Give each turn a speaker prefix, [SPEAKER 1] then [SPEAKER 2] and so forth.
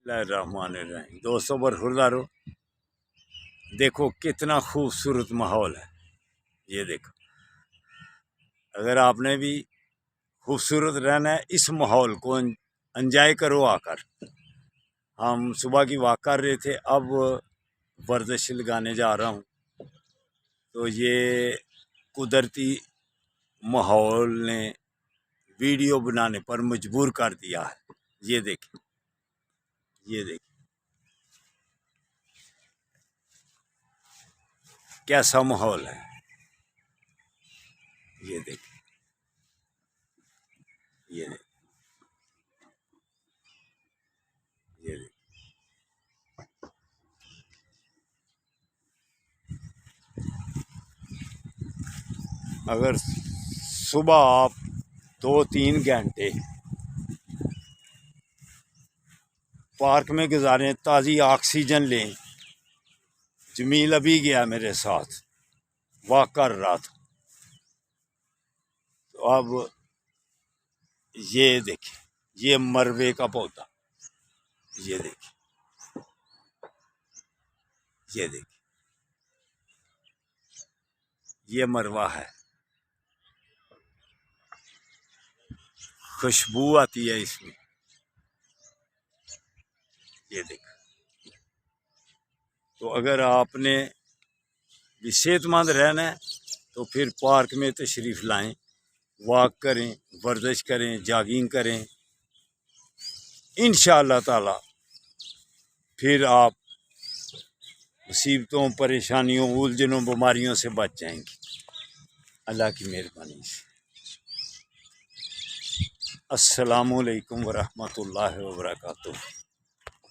[SPEAKER 1] बिस्मिल्लाहिर्रहमानिर्रहीम। दोस्तों बरखुरदारो, देखो कितना खूबसूरत माहौल है। ये देखो, अगर आपने भी खूबसूरत रहना है, इस माहौल को एंजॉय करो आकर। हम सुबह की वॉक कर रहे थे, अब वर्जिश लगाने जा रहा हूँ। तो ये कुदरती माहौल ने वीडियो बनाने पर मजबूर कर दिया है। ये देखिए, ये देखिए कैसा माहौल है। ये देखिए, ये देखिए, ये देखिए। अगर सुबह आप 2-3 घंटे पार्क में गुजारें, ताज़ी ऑक्सीजन लें। जमील अभी गया मेरे साथ, वॉक कर रहा था। तो अब ये देखिए, ये मरवे का पौधा, ये देखिए, ये देखिए, ये मरवा है। खुशबू आती है इसमें। ये देखो। तो अगर आपने भी सेहतमंद रहना है तो फिर पार्क में तशरीफ़ लाएं, वॉक करें, वर्जिश करें, जॉगिंग करें। इंशाअल्लाह ताला फिर आप मुसीबतों, परेशानियों, उलझनों, बीमारियों से बच जाएंगे, अल्लाह की मेहरबानी से। अस्सलामु अलैकुम वरहमतुल्लाहि वबरकातुहू।